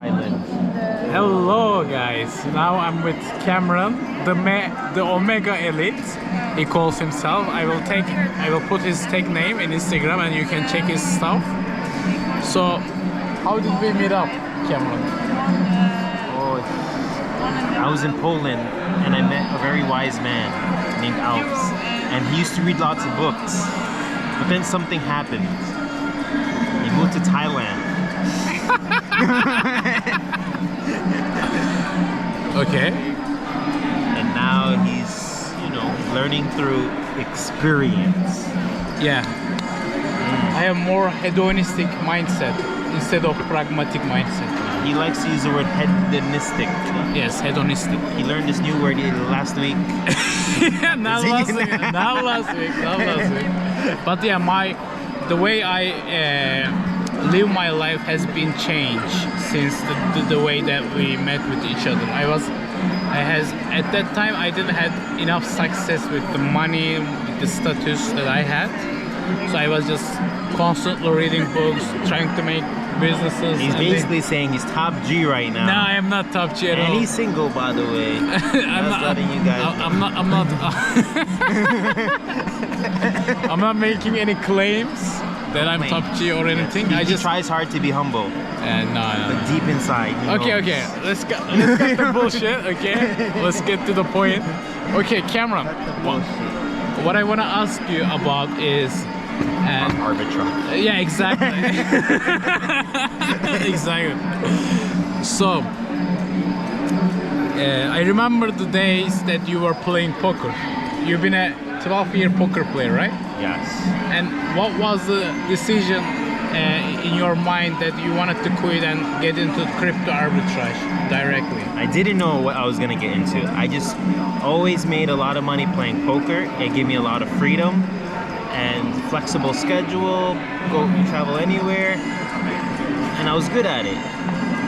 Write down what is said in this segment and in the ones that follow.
Hello guys, now I'm with Cameron, the Omega Elite. He calls himself. I will put his tag name in Instagram and you can check his stuff. So, how did we meet up, Cameron? Oh, I was in Poland and I met a very wise man named Alps, and he used to read lots of books. But then something happened. He moved to Thailand. Okay. And now he's, learning through experience. Yeah. I have more hedonistic mindset instead of pragmatic mindset. He likes to use the word hedonistic. Yes, hedonistic. He learned this new word last week. Not last week. But yeah, the way I live my life has been changed since the way that we met with each other. At that time I didn't have enough success with the money, with the status that I had. So I was just constantly reading books, trying to make businesses. He's basically saying he's top G right now. No, I am not top G at all. And he's single, by the way. I'm letting you guys know. I'm not making any claims that I'm top G or anything. He just tries hard to be humble. No. But deep inside, Okay. Let's get the bullshit. Okay, let's get to the point. Okay, Cameron. What I want to ask you about is arbitrage. Yeah, exactly. Exactly. So, I remember the days that you were playing poker. You've been a 12-year poker player, right? Yes. And what was the decision in your mind that you wanted to quit and get into crypto arbitrage directly? I didn't know what I was gonna get into. I just always made a lot of money playing poker. It gave me a lot of freedom and flexible schedule, go travel anywhere, and I was good at it.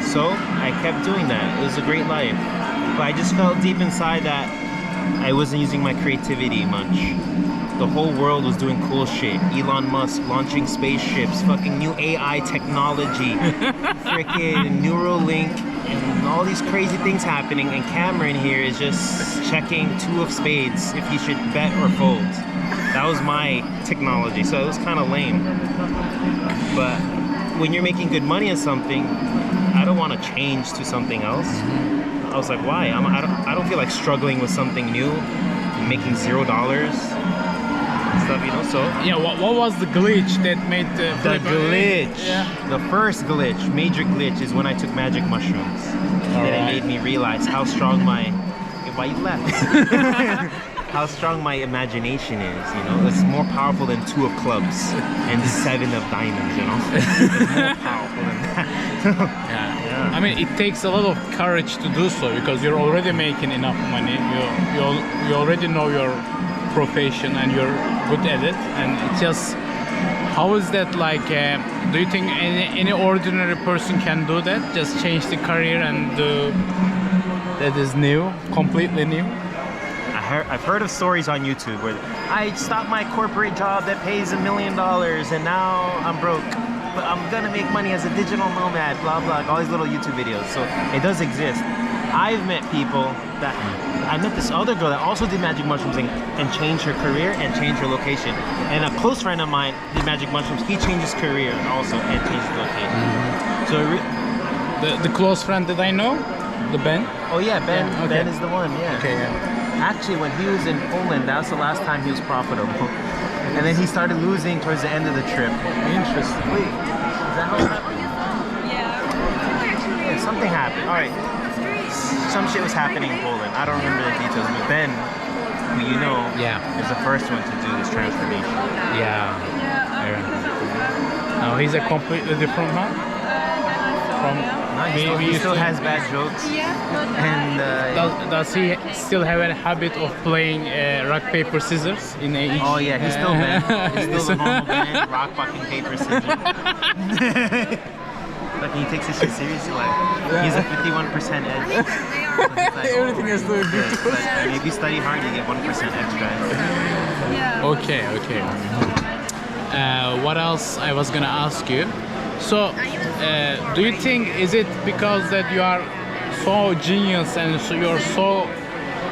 So I kept doing that. It was a great life. But I just felt deep inside that I wasn't using my creativity much. The whole world was doing cool shit. Elon Musk launching spaceships, fucking new AI technology, freaking Neuralink, and all these crazy things happening. And Cameron here is just checking 2 of spades if he should bet or fold. That was my technology, so it was kind of lame. But when you're making good money at something, I don't want to change to something else. I was like, why? I don't feel like struggling with something new, making $0 and stuff, So yeah, what was the glitch that made the glitch? Yeah. The first glitch, major glitch, is when I took magic mushrooms. Then it made me realize how strong my why you left? How strong my imagination is, It's more powerful than 2 of clubs and 7 of diamonds, It's more powerful than that. Yeah. I mean, it takes a lot of courage to do so because you're already making enough money. You already know your profession and you're good at it. And it's just, how is that like? Do you think any ordinary person can do that? Just change the career and do that is new, completely new? I've heard of stories on YouTube where I stopped my corporate job that pays $1 million and now I'm broke, but I'm gonna make money as a digital nomad, blah blah, all these little YouTube videos. So it does exist. I've met people I met this other girl that also did magic mushrooms and changed her career and changed her location. And a close friend of mine did magic mushrooms. He changed his career also and changed his location. So the close friend that I know, the Ben. Oh yeah, Ben. Yeah, okay. Ben is the one. Yeah. Okay. Yeah. Actually, when he was in Poland, that was the last time he was profitable. And then he started losing towards the end of the trip. Interesting. Wait, is that how it happened? Yeah, something happened. All right. Some shit was happening in Poland. I don't remember the details, but Ben, who is the first one to do this transformation. Yeah. Now he's a completely different man. He still has bad jokes. And does he still have a habit of playing rock paper scissors in age? Oh yeah, he's still Ben. He's still the normal Ben. Rock fucking paper scissors. Like he takes this shit seriously. Like he's a 51% edge. Everything is doing good. If you study hard, you get 1% extra. Okay. What else I was gonna ask you? So, do you think is it because that you are so genius and so you're so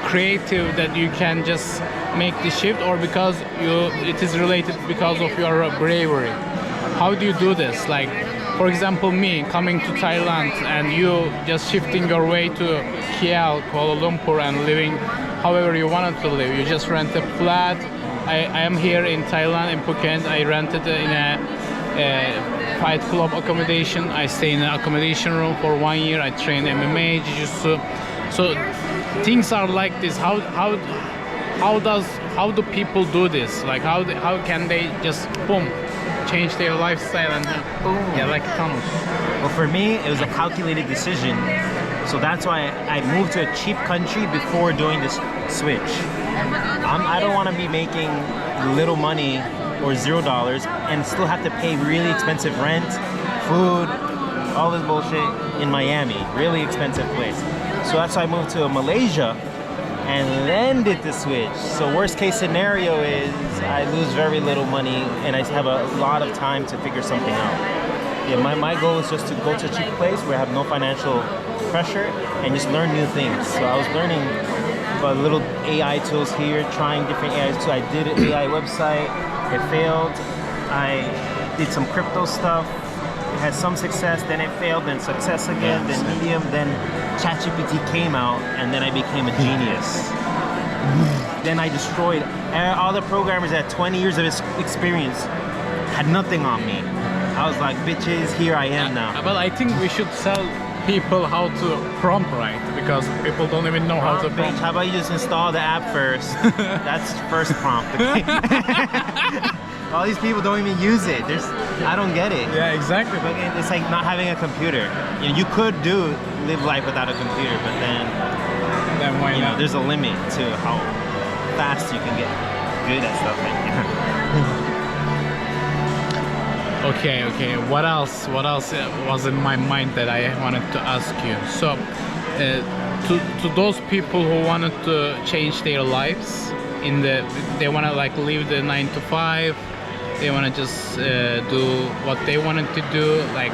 creative that you can just make the shift, or because it is related because of your bravery? How do you do this? Like, for example, me coming to Thailand and you just shifting your way to KL, Kuala Lumpur, and living however you wanted to live. You just rent a flat. I am here in Thailand, in Phuket. I rented in a fight club accommodation. I stay in an accommodation room for 1 year. I train MMA, Jiu-Jitsu. So things are like this. How do people do this? Like how can they just boom change their lifestyle and boom, yeah, like Thanos? Well, for me, it was a calculated decision. So that's why I moved to a cheap country before doing this switch. I don't want to be making little money or $0 and still have to pay really expensive rent, food, all this bullshit in Miami. Really expensive place. So that's why I moved to Malaysia and then did the switch. So worst case scenario is I lose very little money and I have a lot of time to figure something out. Yeah, my goal is just to go to a cheap place where I have no financial pressure and just learn new things. So I was learning little AI tools here, trying different AI tools. I did an AI website, it failed. I did some crypto stuff, it had some success, then it failed, then success again, then medium, then ChatGPT came out, and then I became a genius. Then I destroyed all the programmers that had 20 years of experience, had nothing on me. I was like, bitches, here I am now. But I think we should tell people how to prompt write, because people don't even know how to prompt. How about you just install the app first? That's first prompt. Okay? All these people don't even use it. I don't get it. Yeah, exactly. But it's like not having a computer. You could live life without a computer, but then why not? There's a limit to how fast you can get good at stuff like that. Okay. What else was in my mind that I wanted to ask you? So, to those people who wanted to change their lives, they want to like leave the 9 to 5. They want to just do what they wanted to do, like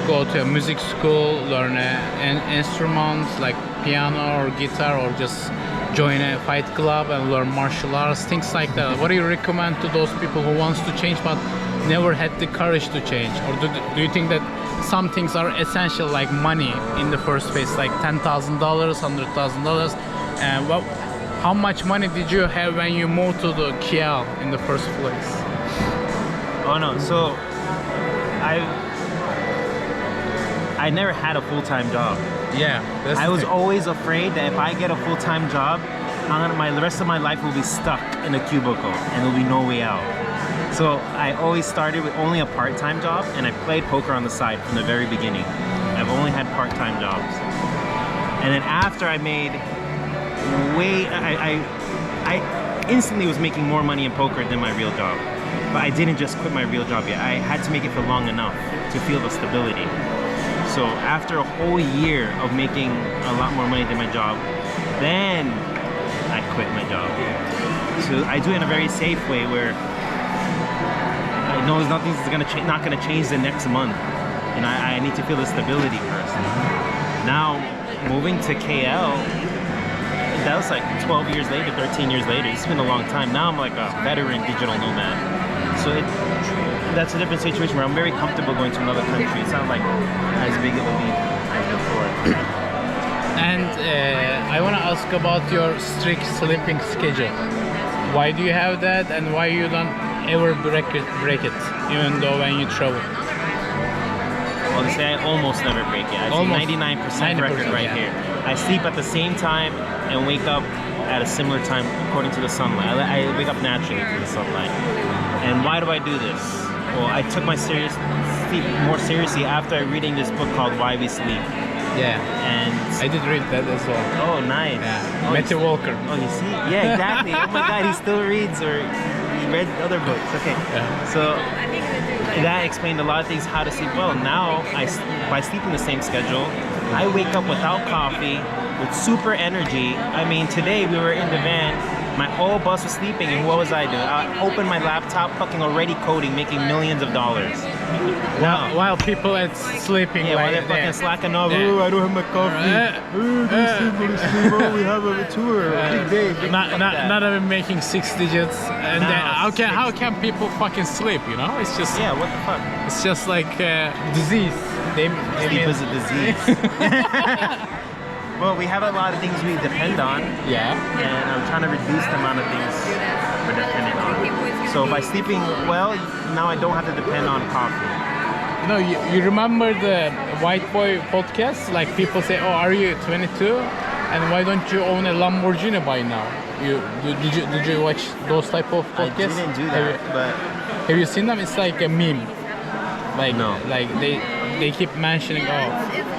go to a music school, learn an instrument like piano or guitar, or just join a fight club and learn martial arts, things like that. What do you recommend to those people who wants to change but never had the courage to change? Or do you think that some things are essential, like money in the first place, like $10,000, $100,000? And how much money did you have when you moved to the KL in the first place? Oh no, so I never had a full-time job. Yeah, I was always afraid that if I get a full-time job, the rest of my life will be stuck in a cubicle and there'll be no way out. So I always started with only a part-time job, and I played poker on the side from the very beginning. I've only had part-time jobs. And then after I made I instantly was making more money in poker than my real job. But I didn't just quit my real job yet. I had to make it for long enough to feel the stability. So after a whole year of making a lot more money than my job, then I quit my job. So I do it in a very safe way where I know nothing's not gonna change the next month, and I need to feel the stability first. Now moving to KL, that was like 12 years later, 13 years later. It's been a long time. Now I'm like a veteran digital nomad. So that's a different situation where I'm very comfortable going to another country. It's not like as big of a leap as before. And I want to ask about your strict sleeping schedule. Why do you have that, and why you don't ever break it, even though when you travel? Well, they say I almost never break it. I see 99% record right here. I sleep at the same time and wake up at a similar time according to the sunlight. I wake up naturally to the sunlight. And why do I do this? Well, I took my sleep more seriously after reading this book called Why We Sleep. Yeah. And I did read that as well. Oh, nice. Yeah. Matthew Walker. Oh, you see? Yeah, exactly. Oh my God, he still reads, or he read other books. Okay. Yeah. So that explained a lot of things, how to sleep well. Now, by sleeping the same schedule, I wake up without coffee, with super energy. I mean, today we were in the van, my whole bus was sleeping, and what was I doing? I opened my laptop, fucking already coding, making millions of dollars. while people are sleeping. Yeah, while they're fucking slacking off. Ooh, I don't have my coffee. Ooh, go to sleep, go to sleep. Oh, we have a tour. Big day. Big Not even making 6 digits. And No, then how can people fucking sleep? You know, it's just Yeah, what the fuck? it's just like disease. They Sleep is a disease. Well, we have a lot of things we depend on, yeah. and I'm trying to reduce the amount of things we're dependent on. So by sleeping well, now I don't have to depend on coffee. No, you remember the White Boy podcast? Like people say, "Oh, are you 22? And why don't you own a Lamborghini by now?" Did you watch those type of podcasts? I didn't do that, but Have you seen them? It's like a meme. Like No. like they keep mentioning, "Oh,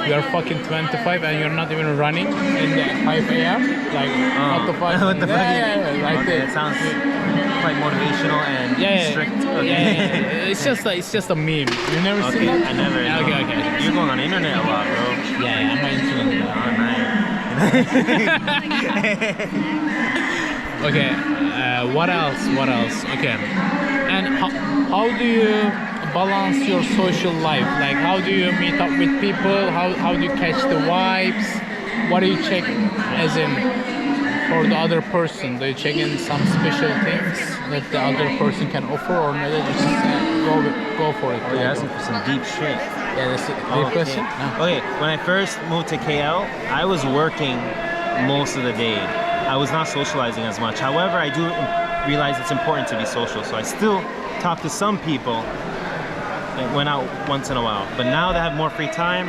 you're fucking 25 and you're not even running in the 5 a.m." Like what the fuck? What the fuck? Yeah, like Okay, that. it sounds quite motivational and strict. Okay. Yeah. It's just a meme. You never seen Okay, that? I never. Yeah, no. okay. You're going on the internet a lot, bro. Yeah, I'm into Oh, nice. Okay, what else? What else? Okay, and how do you balance your social life? Like, how do you meet up with people? How do you catch the vibes? What do you check as in for the other person? Do you check in some special things that the other person can offer, or maybe just go for it? Oh, you're asking for some deep shit. Yeah, that's a deep question. No. Okay, when I first moved to KL, I was working most of the day. I was not socializing as much. However, I do realize it's important to be social, so I still talk to some people and went out once in a while. But now that I have more free time,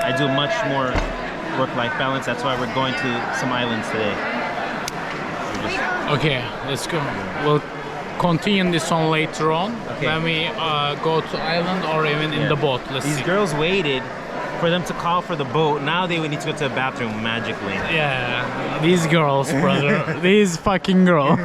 I do much more work-life balance. That's why we're going to some islands today. Okay, let's go. We'll continue this on later on Okay. when we go to island or even in the boat. Let's These see. girls waited for them to call for the boat. Now they would need to go to the bathroom magically. Yeah, these girls, brother. These fucking girls.